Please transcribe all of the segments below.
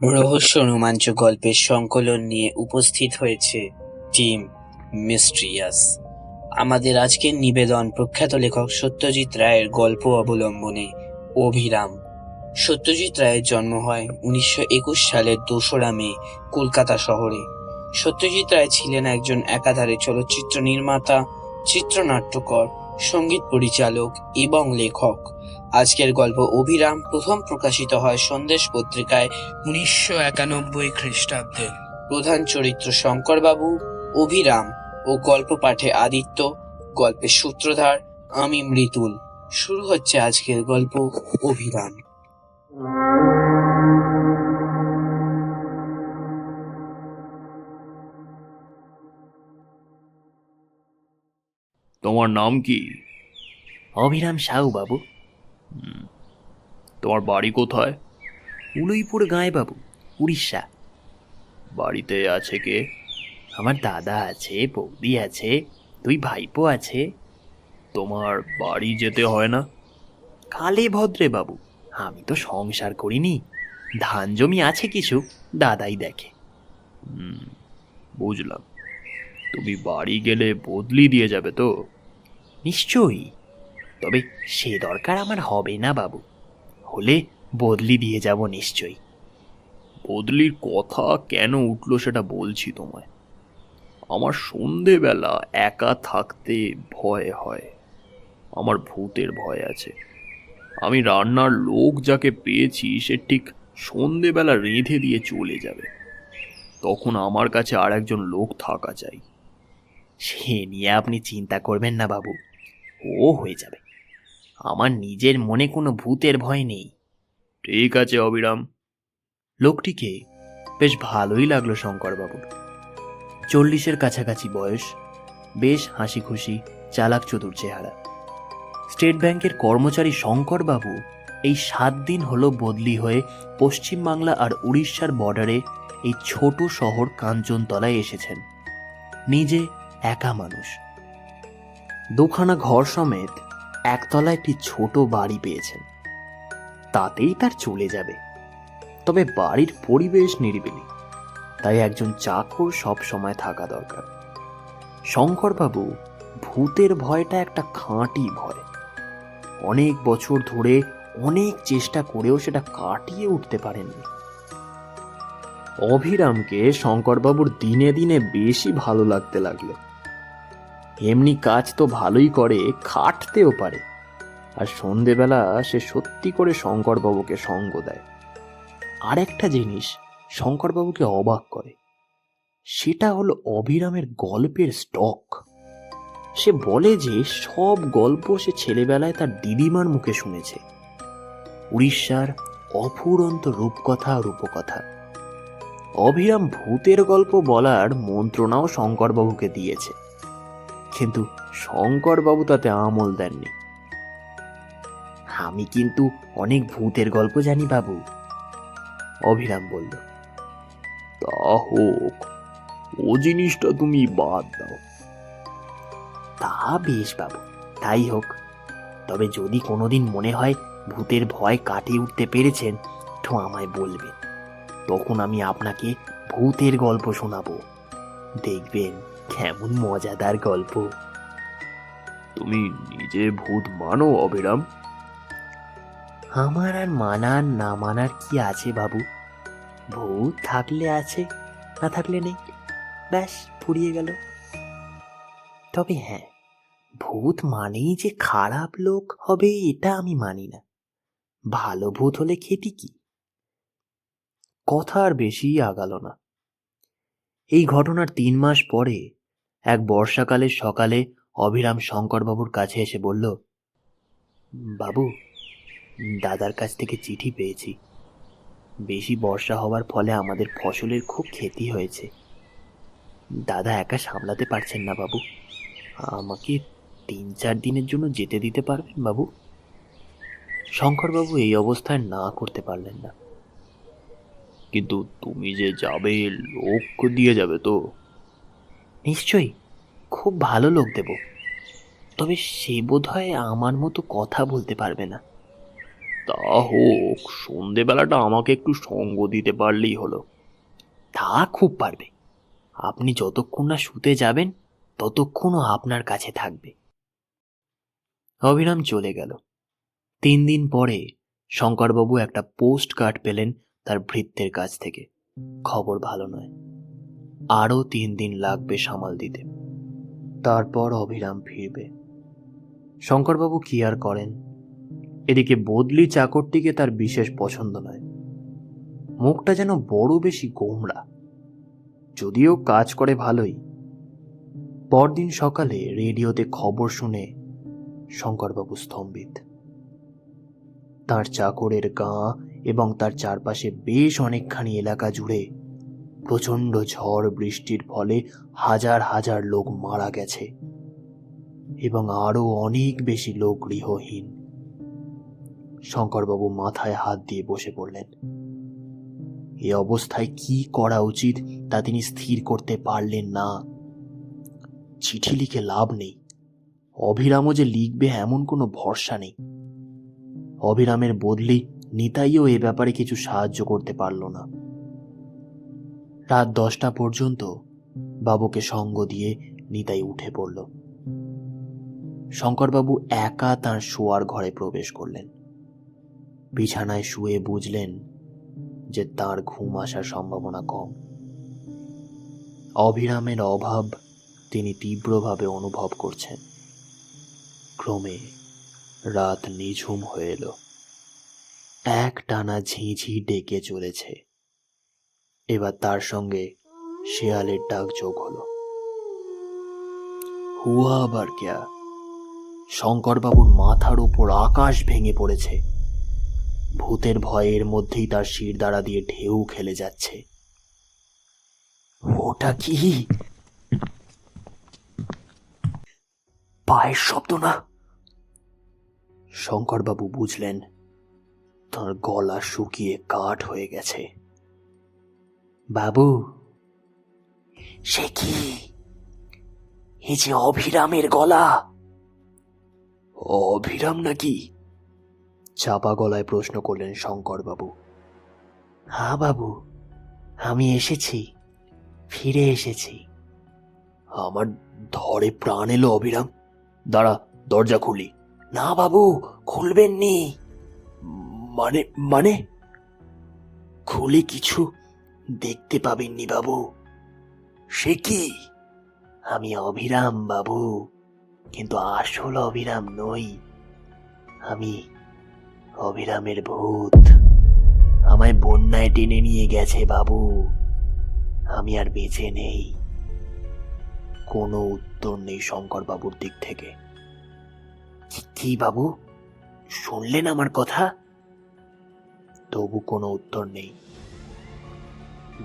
রহস্য রোমাঞ্চ গল্পের সংকলন নিয়ে উপস্থিত হয়েছে টিম মিস্ট্রিয়াস। আমাদের আজকের নিবেদন প্রখ্যাত লেখক সত্যজিৎ রায়ের গল্প অবলম্বনে অভিরাম। সত্যজিৎ রায়ের জন্ম হয় 1921 সালের 2রা মে কলকাতা শহরে। সত্যজিৎ রায় ছিলেন একজন একাধারে চলচ্চিত্র নির্মাতা, চিত্রনাট্যকার, সঙ্গীত পরিচালক এবং লেখক। আজকের গল্প অভিরাম প্রথম প্রকাশিত হয় সন্দেশ পত্রিকায় 1991 খ্রিস্টাব্দে। প্রধান চরিত্র শঙ্করবাবু, অভিরাম ও গল্প পাঠে আদিত্য, গল্পের সূত্রধার আমি মৃতুল। শুরু হচ্ছে আজকের গল্প অভিরাম। তোমার নাম কি? অভিরাম সাউ বাবু। তোমার বাড়ি কোথায়? উলইপুর গাঁয়ে বাবু, উড়িষ্যা। বাড়িতে আছে কে? আমার দাদা আছে, বৌদি আছে, 2 ভাইপো আছে। তোমার বাড়ি যেতে হয় না? কালে ভদ্রে বাবু, আমি তো সংসার করিনি। ধান জমি আছে কিছু, দাদাই দেখে। বুঝলাম। তুমি বাড়ি গেলে বদলি দিয়ে যাবে তো? নিশ্চয়ই, তবে সে দরকার আমার হবে না বাবু। হলে বদলি দিয়ে যাব নিশ্চয়ই। বদলির কথা কেন উঠলো সেটা বলছি তোমায়। আমার সন্ধেবেলা একা থাকতে ভয় হয়। আমার ভূতের ভয় আছে। আমি রান্নার লোক যাকে পেয়েছি সে ঠিক সন্ধেবেলা রেঁধে দিয়ে চলে যাবে। তখন আমার কাছে আর একজন লোক থাকা চাই। সে নিয়ে আপনি চিন্তা করবেন না বাবু, ও হয়ে যাবে। আমার নিজের মনে কোনো ভূতের ভয় নেই। ঠিক আছে অবিরাম। লোকটিকে বেশ ভালোই লাগলো শঙ্করবাবুর। 40-এর কাছাকাছি বয়স, বেশ হাসি খুশি, চালাক চতুর চেহারা। স্টেট ব্যাংকের কর্মচারী শঙ্করবাবু এই 7 দিন হলো বদলি হয়ে পশ্চিমবাংলা আর উড়িষ্যার বর্ডারে এই ছোট শহর কাঞ্চনতলায় এসেছেন। নিজে একা মানুষ, 2খানা ঘর সমেত একতলায় একটি ছোট বাড়ি পেয়েছেন। তাতেই তার চলে যাবে। তবে বাড়ির পরিবেশ নিরিবিলি, তাই একজন চাকর সব সময় থাকা দরকার। শঙ্করবাবু ভূতের ভয়টা একটা খাঁটি ভয়। অনেক বছর ধরে অনেক চেষ্টা করেও সেটা কাটিয়ে উঠতে পারেননি। অভিরামকে শঙ্করবাবুর দিনে দিনে বেশি ভালো লাগতে লাগলো। এমনি কাজ তো ভালোই করে, খাটতেও পারে। আর সন্ধেবেলা সে সত্যি করে শঙ্করবাবুকে সঙ্গ দেয়। আর একটা জিনিস শঙ্করবাবুকে অবাক করে, সেটা হলো অভিরামের গল্পের স্টক। সে বলে যে সব গল্প সে ছেলেবেলায় তার দিদিমার মুখে শুনেছে। উড়িষ্যার অফুরন্ত রূপকথা রূপকথা। অভিরাম ভূতের গল্প বলার মন্ত্রণাও শঙ্করবাবুকে দিয়েছে, কিন্তু শঙ্করবাবু তাতে আমল দেননি। আমি কিন্তু অনেক ভূতের গল্প জানি বাবু, অভিরাম বলল। তা হোক, ও জিনিসটা তুমি বাদ দাও। তা বেশ বাবু, তাই হোক। তবে যদি কোনোদিন মনে হয় ভূতের ভয় কাটিয়ে উঠতে পেরেছেন, তো আমায় বলবেন। তখন আমি আপনাকে ভূতের গল্প শোনাবো। দেখবেন কেমন মজাদার গল্প। তুমি নিজে ভূত মানো অবিরাম? আমার আর মানার না মানার কি আছে বাবু? ভূত থাকলে আছে, না থাকলে নেই, ব্যাস ফুরিয়ে গেল। তবে হ্যাঁ, ভূত মানেই যে খারাপ লোক হবে এটা আমি মানি না। ভালো ভূত হলে ক্ষতি কি? কথা আর বেশি আগালো না। এই ঘটনার 3 মাস পরে এক বর্ষাকালের সকালে অভিরাম শঙ্করবাবুর কাছে এসে বলল, বাবু, দাদার কাছ থেকে চিঠি পেয়েছি। বেশি বর্ষা হওয়ার ফলে আমাদের ফসলের খুব ক্ষতি হয়েছে। দাদা একা সামলাতে পারছেন না বাবু, আমাকে 3-4 দিনের জন্য যেতে দিতে পারবেন বাবু? শঙ্করবাবু এই অবস্থায় না করতে পারলেন না। কিন্তু তুমি যে যাবে, লোক দিয়ে যাবে তো? নিশ্চয়ই, খুব ভালো লোক দেব। তবে সে বোধহয় আমার মতো কথা বলতে পারবে না। তা হোক, সন্ধেবেলাটা আমাকে একটু সঙ্গ দিতে পারলেই হলো। তা খুব পারবে। আপনি যতক্ষণ না শুতে যাবেন ততক্ষণও আপনার কাছে থাকবে। অভিরাম চলে গেল। 3 দিন পরে শঙ্করবাবু একটা পোস্ট কার্ড পেলেন তার ভৃত্যের কাছ থেকে। খবর ভালো নয়, আরও 3 দিন লাগবে সামাল দিতে, তারপর অভিরাম ফিরবে। শঙ্করবাবু কি আর করেন। এদিকে বদলি চাকরটিকে তার বিশেষ পছন্দ নয়। মুখটা যেন বড় বেশি গোমড়া, যদিও কাজ করে ভালোই। পরদিন সকালে রেডিওতে খবর শুনে শঙ্করবাবু স্তম্ভিত। তার চাকরের গাঁ এবং তার চারপাশে বেশ অনেকখানি এলাকা জুড়ে প্রচণ্ড ঝড় বৃষ্টির ফলে হাজার হাজার লোক মারা গেছে এবং আরও অনেক বেশি লোক গৃহহীন। শঙ্করবাবু মাথায় হাত দিয়ে বসে পড়লেন। এ অবস্থায় কি করা উচিত তা তিনি স্থির করতে পারলেন না। চিঠি লিখে লাভ নেই, অভিরামও যে লিখবে এমন কোনো ভরসা নেই। অভিরামের বদলি নিতাইও এ ব্যাপারে কিছু সাহায্য করতে পারল না। রাত 10টা পর্যন্ত বাবুকে সঙ্গ দিয়ে নিতাই উঠে পড়ল। শঙ্করবাবু একা তাঁর শোয়ার ঘরে প্রবেশ করলেন। বিছানায় শুয়ে বুঝলেন যে তার ঘুম আসার সম্ভাবনা কম। অভিরামের অভাব তিনি তীব্রভাবে অনুভব করছেন। ক্রমে রাত নিঝুম হয়ে এলো। এক টানা ঝিঁঝি ডেকে চলেছে। এবার তার সঙ্গে শেয়ালের ডাক যোগ হলো। হুয়া আবার ক্যা? শঙ্করবাবুর মাথার উপর আকাশ ভেঙে পড়েছে। ভূতের ভয়ের মধ্যেই তার শিরদাঁড়া দিয়ে ঢেউ খেলে যাচ্ছে। ওটা কি? পায়ের শব্দ না? শঙ্করবাবু বুঝলেন তার গলা শুকিয়ে কাঠ হয়ে গেছে। বাবু, সে কি? এ যে অভিরামের গলা। অভিরাম নাকি? চাপা গলায় প্রশ্ন করলেন শঙ্করবাবু। হ্যাঁ বাবু, আমি এসেছি, ফিরে এসেছি। আমার ধরে প্রাণ এলো অভিরাম। দাঁড়া, দরজা খুলি। না বাবু, খুলবেন নি। মানে মানে খুলে কিছু দেখতে পাবেননি বাবু। সে কি? আমি অভিরাম বাবু, কিন্তু আসল অভিরাম নই। আমি অভিরামের ভূত। আমায় বন্যায় টেনে নিয়ে গেছে বাবু। আমি আর বেঁচে নেই। কোনো উত্তর নেই শঙ্করবাবুর দিক থেকে। কি বাবু, শুনলেন আমার কথা? তবু কোনো উত্তর নেই।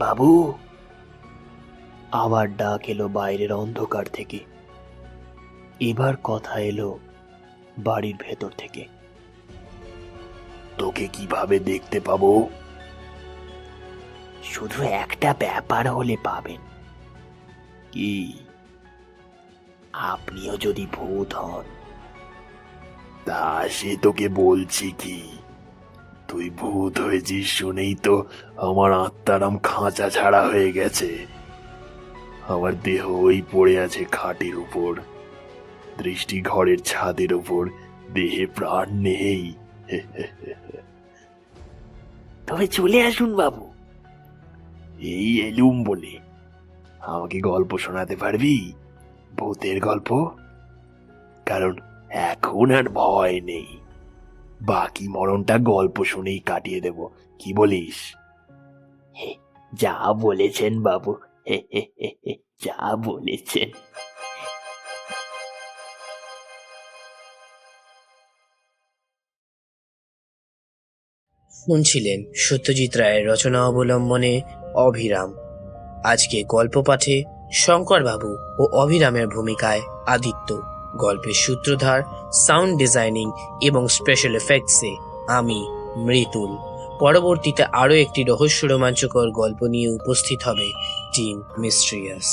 বাবু, আবার ডাক এলো বাইরের অন্ধকার থেকে। এবার কথা এলো বাড়ির ভেতর থেকে। তোকে কিভাবে দেখতে পাবো? শুধু একটা ব্যাপার হলে পাবেন। কি? আপনিও যদি ভূত হন। তা সে তোকে বলছি কি, তুই ভূত হয়েছিস শুনেই তো আমার আত্মারাম খাঁচা ছাড়া হয়ে গেছে। আমার দেহ ওই পড়ে আছে খাটের উপর, দৃষ্টি ঘরের ছাদের উপর, দেহে প্রাণ নেই। তবে চলে আসুন বাবু। এই এলুম বলে আমাকে গল্প শোনাতে পারবি? ভূতের গল্প? কারণ এখন আর ভয় নেই। বাকি মরণটা গল্প শুনেই কাটিয়ে দেব। কি বলিস? যা বলেছেন বাবু, যা বলেছেন। শুনছিলেন সত্যজিৎ রায়ের রচনা অবলম্বনে অভিরাম। আজকে গল্প পাঠে শঙ্করবাবু ও অভিরামের ভূমিকায় আদিত্য। গল্পের সূত্রধার, সাউন্ড ডিজাইনিং এবং স্পেশাল এফেক্টসে আমি মৃতুল। পরবর্তীতে আরও একটি রহস্য রোমাঞ্চকর গল্প নিয়ে উপস্থিত হবে টিম মিস্ট্রিয়াস।